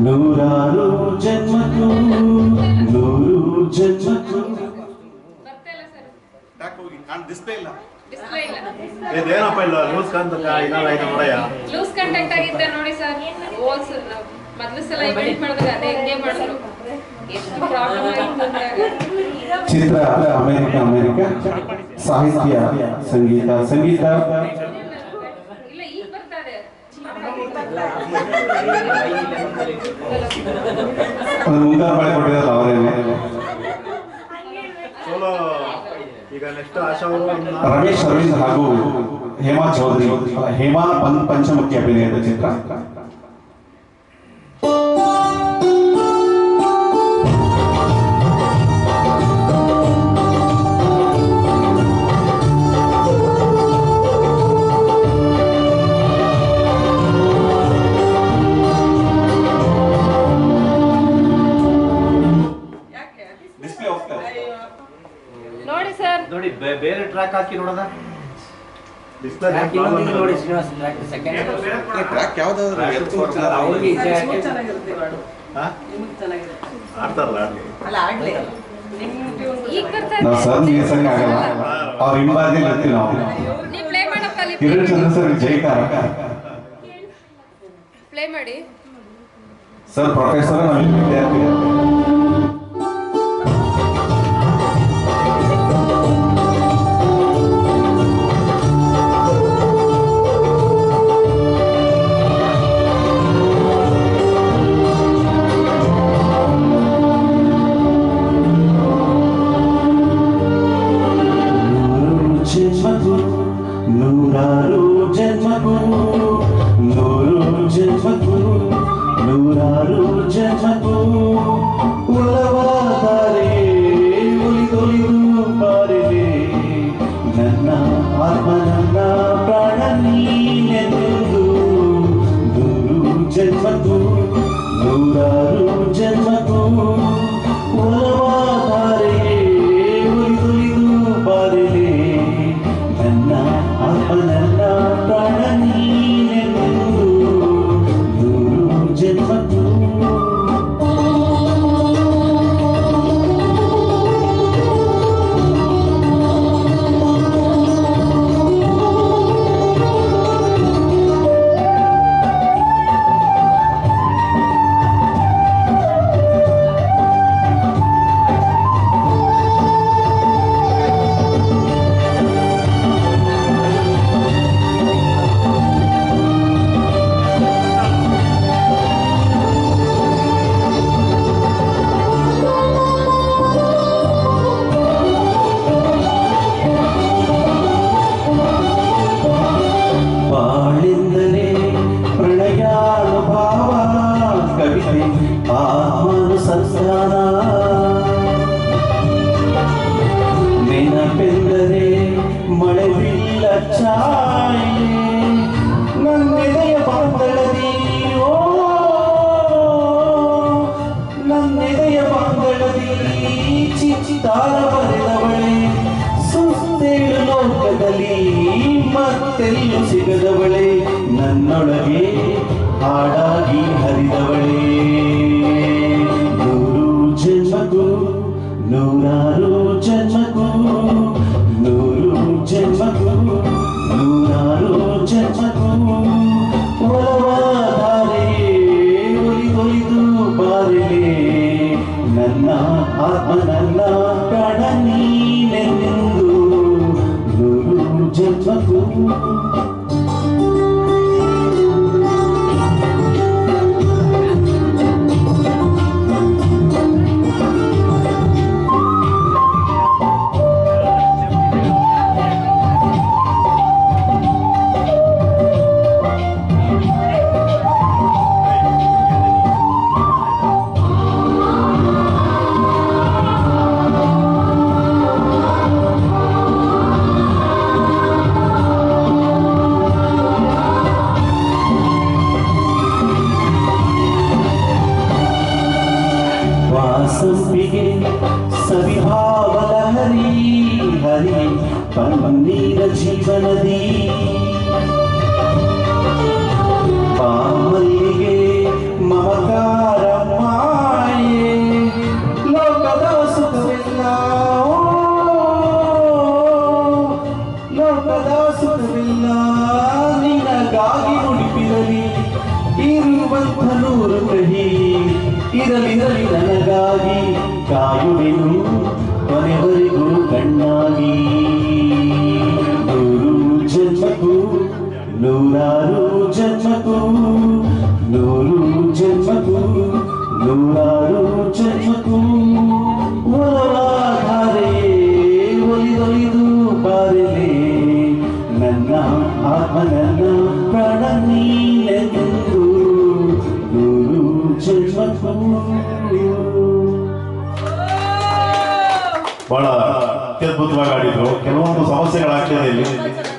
ನೂರಾರು ಜನ್ಮಕ್ಕೂ ನೂರು ಜನ್ಮಕ್ಕೂ ಡಿಸ್ಪ್ಲೇ ಇಲ್ಲ ಇದೇನಪ್ಪ ಇಲ್ಲ ಲೂಸ್ ಲೂಸ್ ಕಾಂಟ್ಯಾಕ್ಟ್ ಆಗಿದ್ದೆ ನೋಡಿ ಸರ್. ಮೊದಲು ಸಲ ಇವೆಂಟ್ ಮಾಡಿದಾಗ ಅದೇ ಹೆಂಗೆ ಮಾಡಿದ್ರು, ಎಷ್ಟು ಪ್ರಾಬ್ಲಮ್ ಆಗಿತ್ತು ಅಂದಾಗ. ಚಿತ್ರ ಅಮೆರಿಕ ಸಾಹಿತ್ಯ ಸಂಗೀತ ಸಂಗೀತ ಇಲ್ಲ ಈಗ ಬರ್ತಾರೆ ಮುಂಗಾರು ಮಳೆ ಕೊಟ್ಟಿದ್ದಾರೆ ಅವರೇನೆ. ಈಗ ನೆಕ್ಸ್ಟ್ ಆಶಾ ರಮೇಶ್ ಅರವಿಂದ್ ಹಾಗೂ ಹೇಮಾ ಚೌಧರಿ ಹೇಮಾ ಪಂಚಮುಖಿ ಅಭಿನಯದ ಚಿತ್ರ. ನೋಡಿ ಸರ್, ನೋಡಿ ಬೇರೆ ಟ್ರ್ಯಾಕ್ ಹಾಕಿ ನೋಡೋಣ. ಡಿಸ್ಪ್ಲೇ ನೋಡಿ ಶ್ರೀನಿವಾಸ್ ಟ್ರ್ಯಾಕ್ ಸೆಕೆಂಡ್ ಟ್ರ್ಯಾಕ್ ಯಾವ್ದಾದ್ರು ಅವ್ರಿಗೆ ಆಡ್ತಾರಲ್ಲ ಅಲ್ಲ ಆಡ್ಲಿ ಈಗ ಬರ್ತಾರೆ. ನಾವು ಸರ್ ನೀವು ಸಂಗ ಆಗಲ್ಲ, ಅವ್ರ ಹಿಂಬಾದಿ ಬರ್ತೀವಿ ನಾವು. ನೀವು ಪ್ಲೇ ಮಾಡಪ್ಪ, ಅಲ್ಲಿ ಕಿರಣ್ ಚಂದ್ರ ಸರ್ ಜೈಕಾರ ಪ್ಲೇ ಮಾಡಿ ಸರ್. ಪ್ರೊಫೆಸರ್ ನಾವು ವಿದ್ಯಾರ್ಥಿ. ನೂರಾರು ಜನ್ಮಕ್ಕೂ ನೂರು ಜನ್ಮಕ್ಕೂ ನೂರಾರು ಜನ್ಮಕ್ಕೂ ಒಲವಾದರೆ ಒಲಿದೊಲಿದು ಬಾರಿದೆ ನನ್ನ ಆತ್ಮ ನನ್ನ ಪ್ರಾಣ ನೀನೆಂದು. ನೂರು ಜನ್ಮಕ್ಕೂ ನೂರಾರು ಜನ್ಮಕ್ಕೂ ಒಲವಾದರೆ ಒಲಿದೊಲಿದು ಬಾರಿದೆ ನನ್ನ ಆತ್ಮ ನನ್ನ ಪ್ರಾಣ ನೀನೆಂದು. ನೂರು ಜನ್ಮಕ್ಕೂ ಬಾಳೆಂದರೆ ಪ್ರಣಯಾನುಭಾವ ಕವಿತೆ ಆತ್ಮಾನುಸಂಧಾನ. ನೆನಪೆಂದರೆ ಮಳೆವಿಲ್ಲ ಛಾಯೆ ನನ್ನೆದೆಯ ಬಾಂಧಳದಿ. ನನ್ನೆದೆಯ ಬಾಂಧಳದಿ ಚಿತ್ತಾರ ಬರೆದವಳೆ ಸುತ್ತೇಳು ಲೋಕದಲ್ಲಿ ಮತ್ತೆಲ್ಲೂ ಸಿಗದವಳೆ ನನ್ನೊಳಗೆ ಹಾಡಾಗಿ ಹರಿದವಳೆ. ನೂರು ಜನ್ಮಕ್ಕೂ ನೂರಾರು ಜನ್ಮಕ್ಕೂ ನೂರು ಜನ್ಮಕ್ಕೂ ನೂರಾರು ಜನ್ಮಕ್ಕೂ ಒಲವಾದರೆ ಒಲಿದೊಲಿದು ಬಾರಿಲೆ ನನ್ನ ಆತ್ಮ ನನ್ನ ಪ್ರಾಣ ನೀನೆಂದು. ನೂರು ಜನ್ಮಕ್ಕೂ ಸಂಪಿಗೆ ಸವಿಭಾವಲ ಹರಿ ಹರಿ ಪನ್ನೀರ ಜೀವನದಿ. ಪಾಮಲ್ಲಿಗೆ ಮಮಕಾರ ಇರಲಿರಲಿ ನನಗಾಗಿ ಕಾಯುವೆನು ಕೊನೆವರೆಗೂ ಕಣ್ಣಾಗಿ ನೂರು ಜನ್ಮಕ್ಕೂ ನೂರಾರು ಜನ್ಮಕ್ಕೂ ನೂರು ಜನ್ಮಕ್ಕೂ ನೂರಾರು ಜನ್ಮಕ್ಕೂ ಒಲವಾಧಾರೆ ಒಲಿದೊಲಿದು ಬಾರಲೆ ನನ್ನ ಆತ್ಮ ನನ್ನ ಪ್ರಾಣ ನೀನೆಂದು ನೂರು ಜನ್ಮಕ್ಕೂ. ಬಹಳ ಅತ್ಯದ್ಭುತವಾಗಿ ಆಡಿದ್ರು. ಕೆಲವೊಂದು ಸಮಸ್ಯೆಗಳಾಗ್ತದೆ ಇಲ್ಲಿ.